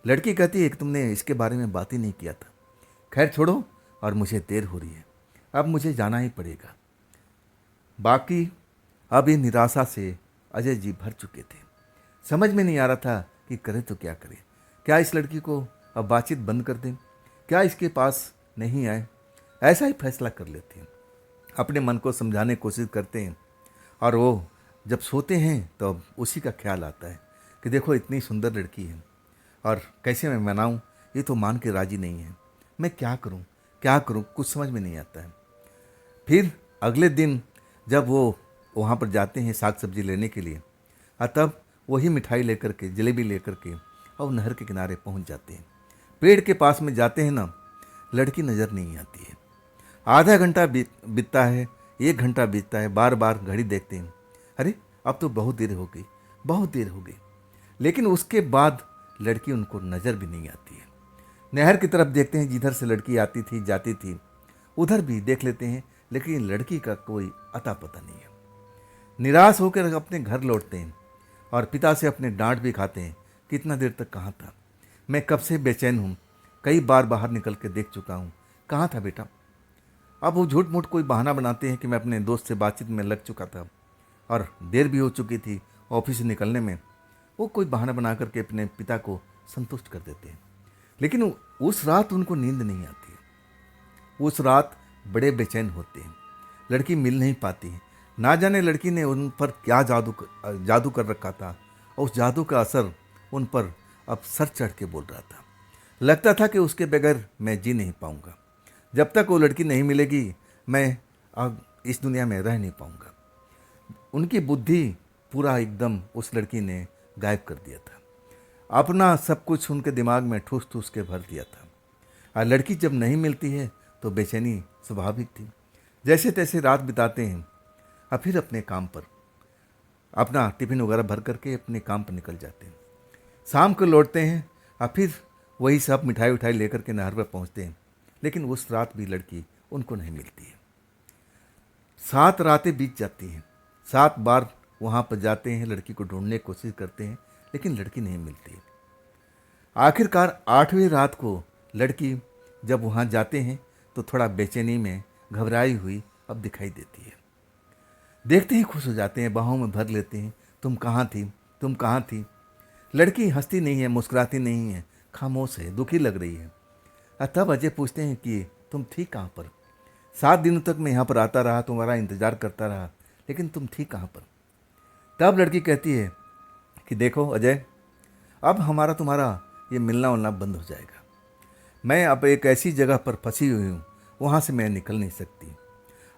लड़की कहती है कि तुमने इसके बारे में बात ही नहीं किया था। खैर छोड़ो, और मुझे देर हो रही है, अब मुझे जाना ही पड़ेगा। बाकी अब ये निराशा से अजय जी भर चुके थे। समझ में नहीं आ रहा था कि करे तो क्या करे। क्या इस लड़की को अब बातचीत बंद कर दें, क्या इसके पास नहीं आए, ऐसा ही फैसला कर लेते हैं। अपने मन को समझाने की कोशिश करते हैं और वो जब सोते हैं तो अब उसी का ख्याल आता है कि देखो, इतनी सुंदर लड़की है और कैसे मैं मनाऊं, ये तो मान के राजी नहीं है। मैं क्या करूं, क्या करूं, कुछ समझ में नहीं आता है। फिर अगले दिन जब वो वहाँ पर जाते हैं साग सब्जी लेने के लिए, और तब वही मिठाई लेकर के, जलेबी लेकर के और नहर के किनारे पहुँच जाते हैं। पेड़ के पास में जाते हैं ना, लड़की नज़र नहीं आती है। आधा घंटा बीतता है, 1 घंटा बीतता है, बार बार घड़ी देखते हैं, अरे अब तो बहुत देर हो गई, बहुत देर हो गई। लेकिन उसके बाद लड़की उनको नज़र भी नहीं आती है। नहर की तरफ देखते हैं, जिधर से लड़की आती थी जाती थी, उधर भी देख लेते हैं, लेकिन लड़की का कोई अता पता नहीं है। निराश होकर अपने घर लौटते हैं और पिता से अपने डांट भी खाते हैं कि इतना देर तक कहाँ था, मैं कब से बेचैन हूँ, कई बार बाहर निकल के देख चुका हूँ, कहाँ था बेटा। अब वो झूठ मूठ कोई बहाना बनाते हैं कि मैं अपने दोस्त से बातचीत में लग चुका था और देर भी हो चुकी थी ऑफिस से निकलने में। वो कोई बहाना बना करके अपने पिता को संतुष्ट कर देते हैं। लेकिन उस रात उनको नींद नहीं आती है। उस रात बड़े बेचैन होते हैं। लड़की मिल नहीं पाती है। ना जाने लड़की ने उन पर क्या जादू कर रखा था और उस जादू का असर उन पर अब सर चढ़ के बोल रहा था। लगता था कि उसके बगैर मैं जी नहीं पाऊंगा। जब तक वो लड़की नहीं मिलेगी मैं अब इस दुनिया में रह नहीं पाऊंगा। उनकी बुद्धि पूरा एकदम उस लड़की ने गायब कर दिया था। अपना सब कुछ उनके दिमाग में ठूस ठूस के भर दिया था। और लड़की जब नहीं मिलती है तो बेचैनी स्वाभाविक थी। जैसे तैसे रात बिताते हैं और फिर अपने काम पर अपना टिफिन वगैरह भर करके अपने काम पर निकल जाते हैं। शाम को लौटते हैं और फिर वही सब मिठाई उठाई लेकर के नहर पर पहुँचते हैं। लेकिन उस रात भी लड़की उनको नहीं मिलती है। 7 रातें बीत जाती हैं। 7 बार वहाँ पर जाते हैं, लड़की को ढूंढने की कोशिश करते हैं, लेकिन लड़की नहीं मिलती है। आखिरकार 8वीं रात को लड़की जब वहाँ जाते हैं तो थोड़ा बेचैनी में घबराई हुई अब दिखाई देती है। देखते ही खुश हो जाते हैं, बाहों में भर लेते हैं। तुम कहाँ थी, तुम कहाँ थी? लड़की हंसती नहीं है, मुस्कुराती नहीं है, खामोश है, दुखी लग रही है। और तब अजय पूछते हैं कि तुम थी कहाँ पर? 7 दिनों तक मैं यहाँ पर आता रहा, तुम्हारा इंतजार करता रहा, लेकिन तुम थी कहाँ पर? तब लड़की कहती है कि देखो अजय, अब हमारा तुम्हारा ये मिलना उलना बंद हो जाएगा। मैं अब एक ऐसी जगह पर फंसी हुई हूँ, वहाँ से मैं निकल नहीं सकती।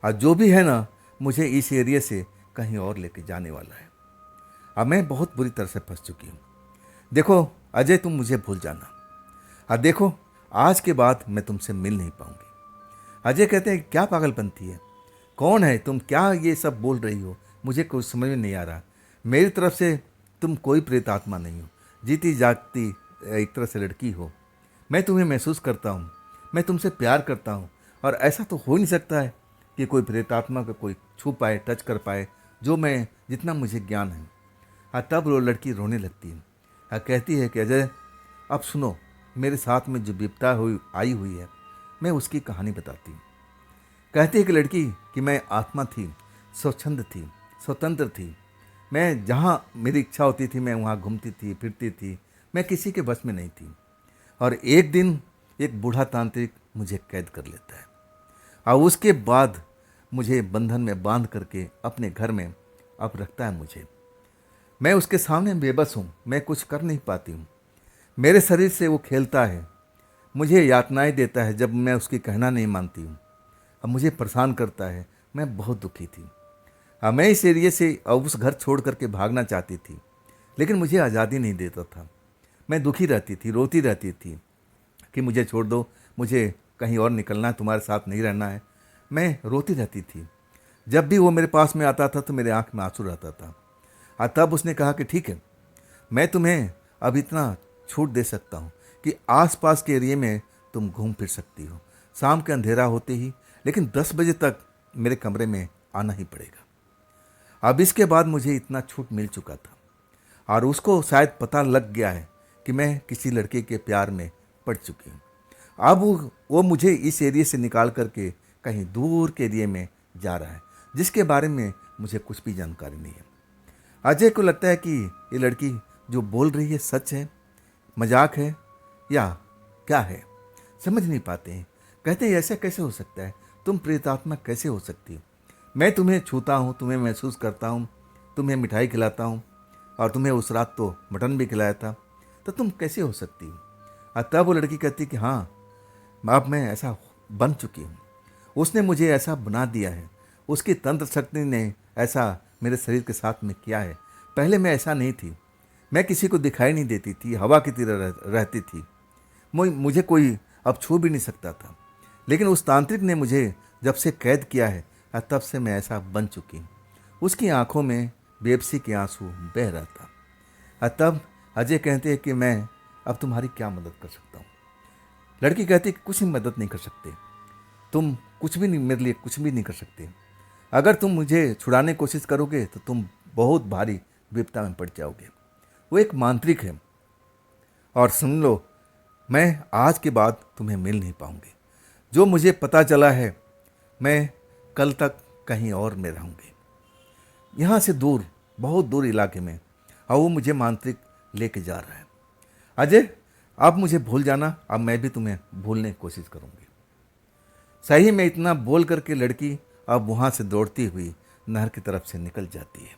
और जो भी है ना, मुझे इस एरिया से कहीं और लेके जाने वाला है। अब मैं बहुत बुरी तरह से फंस चुकी हूँ। देखो अजय, तुम मुझे भूल जाना। और देखो, आज के बाद मैं तुमसे मिल नहीं पाऊंगी। अजय कहते हैं क्या पागलपंती है, कौन है तुम, क्या ये सब बोल रही हो? मुझे कुछ समझ में नहीं आ रहा। मेरी तरफ से तुम कोई प्रेत आत्मा नहीं हो, जीती जागती एक तरह से लड़की हो। मैं तुम्हें महसूस करता हूँ, मैं तुमसे प्यार करता हूँ। और ऐसा तो हो नहीं सकता है कि कोई प्रेत आत्मा का कोई छू पाए, टच कर पाए, जो मैं जितना मुझे ज्ञान है। हाँ, तब वो लड़की रोने लगती है। हाँ, कहती है कि अजय अब सुनो, मेरे साथ में जो विपदा आई हुई है, मैं उसकी कहानी बताती हूँ। कहती है कि लड़की कि मैं आत्मा थी, स्वच्छंद थी, स्वतंत्र थी। मैं जहाँ मेरी इच्छा होती थी मैं वहाँ घूमती थी, फिरती थी। मैं किसी के बस में नहीं थी। और एक दिन एक बूढ़ा तांत्रिक मुझे कैद कर लेता है और उसके बाद मुझे बंधन में बांध करके अपने घर में अब रखता है मुझे। मैं उसके सामने बेबस हूँ, मैं कुछ कर नहीं पाती हूँ। मेरे शरीर से वो खेलता है, मुझे यातनाएं देता है जब मैं उसकी कहना नहीं मानती हूँ। अब मुझे परेशान करता है। मैं बहुत दुखी थी। अब मैं इस एरिए से उस घर छोड़ करके भागना चाहती थी, लेकिन मुझे आज़ादी नहीं देता था। मैं दुखी रहती थी, रोती रहती थी कि मुझे छोड़ दो, मुझे कहीं और निकलना है, तुम्हारे साथ नहीं रहना है। मैं रोती रहती थी। जब भी वो मेरे पास में आता था तो मेरे आँख में आंसू रहता था। और तब उसने कहा कि ठीक है, मैं तुम्हें अब इतना छूट दे सकता हूँ कि आसपास के एरिए में तुम घूम फिर सकती हो, शाम के अंधेरा होते ही, लेकिन 10 बजे तक मेरे कमरे में आना ही पड़ेगा। अब इसके बाद मुझे इतना छूट मिल चुका था और उसको शायद पता लग गया है कि मैं किसी लड़के के प्यार में पड़ चुकी हूँ। अब वो मुझे इस एरिए से निकाल करके कहीं दूर के एरिए में जा रहा है, जिसके बारे में मुझे कुछ भी जानकारी नहीं है। अजय को लगता है कि ये लड़की जो बोल रही है सच है, मजाक है या क्या है, समझ नहीं पाते हैं। कहते हैं ऐसा कैसे हो सकता है, तुम प्रेतात्मा कैसे हो सकती हो? मैं तुम्हें छूता हूँ, तुम्हें महसूस करता हूँ, तुम्हें मिठाई खिलाता हूँ और तुम्हें उस रात तो मटन भी खिलाया था, तो तुम कैसे हो सकती हो? और तब वो लड़की कहती कि हाँ, अब मैं ऐसा बन चुकी हूँ। उसने मुझे ऐसा बना दिया है, उसकी तंत्र शक्ति ने ऐसा मेरे शरीर के साथ में किया है। पहले मैं ऐसा नहीं थी, मैं किसी को दिखाई नहीं देती थी, हवा की तरह रहती थी। मुझे कोई अब छू भी नहीं सकता था। लेकिन उस तांत्रिक ने मुझे जब से कैद किया है तब से मैं ऐसा बन चुकी हूँ। उसकी आंखों में बेबसी के आंसू बह रहा था। और तब अजय कहते हैं कि मैं अब तुम्हारी क्या मदद कर सकता हूँ? लड़की कहती कि कुछ भी मदद नहीं कर सकते, तुम कुछ भी नहीं, मेरे लिए कुछ भी नहीं कर सकते। अगर तुम मुझे छुड़ाने की कोशिश करोगे तो तुम बहुत भारी विपदा में पड़ जाओगे। वो एक मांत्रिक है और सुन लो, मैं आज के बाद तुम्हें मिल नहीं पाऊंगी। जो मुझे पता चला है मैं कल तक कहीं और में रहूँगी, यहाँ से दूर, बहुत दूर इलाके में। और वो मुझे मांत्रिक लेके जा रहा है। अजय, अब मुझे भूल जाना, अब मैं भी तुम्हें भूलने की कोशिश करूँगी। सही में इतना बोल करके लड़की अब वहाँ से दौड़ती हुई नहर की तरफ से निकल जाती है।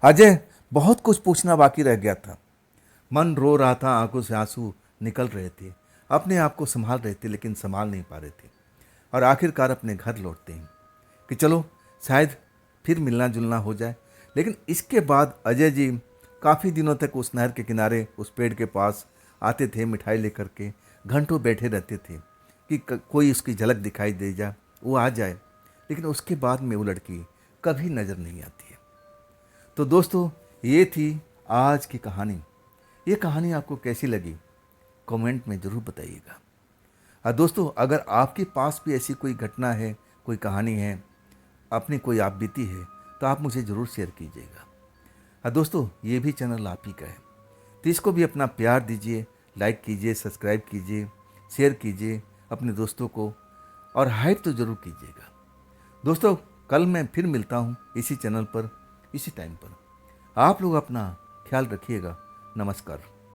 अजय, बहुत कुछ पूछना बाकी रह गया था। मन रो रहा था, आंखों से आंसू निकल रहे थे, अपने आप को संभाल रहे थे लेकिन संभाल नहीं पा रहे थे। और आखिरकार अपने घर लौटते हैं कि चलो शायद फिर मिलना जुलना हो जाए। लेकिन इसके बाद अजय जी काफ़ी दिनों तक उस नहर के किनारे उस पेड़ के पास आते थे, मिठाई लेकर के घंटों बैठे रहते थे कि कोई उसकी झलक दिखाई दे जाए, वो आ जाए। लेकिन उसके बाद में वो लड़की कभी नज़र नहीं आती है। तो दोस्तों, ये थी आज की कहानी। ये कहानी आपको कैसी लगी कमेंट में ज़रूर बताइएगा। और दोस्तों, अगर आपके पास भी ऐसी कोई घटना है, कोई कहानी है, अपनी कोई आप बीती है, तो आप मुझे ज़रूर शेयर कीजिएगा। और दोस्तों, ये भी चैनल आप ही का है, तो इसको भी अपना प्यार दीजिए, लाइक कीजिए, सब्सक्राइब कीजिए, शेयर कीजिए अपने दोस्तों को, और हाइप तो ज़रूर कीजिएगा। दोस्तों, कल मैं फिर मिलता हूँ इसी चैनल पर, इसी टाइम पर। आप लोग अपना ख्याल रखिएगा। नमस्कार।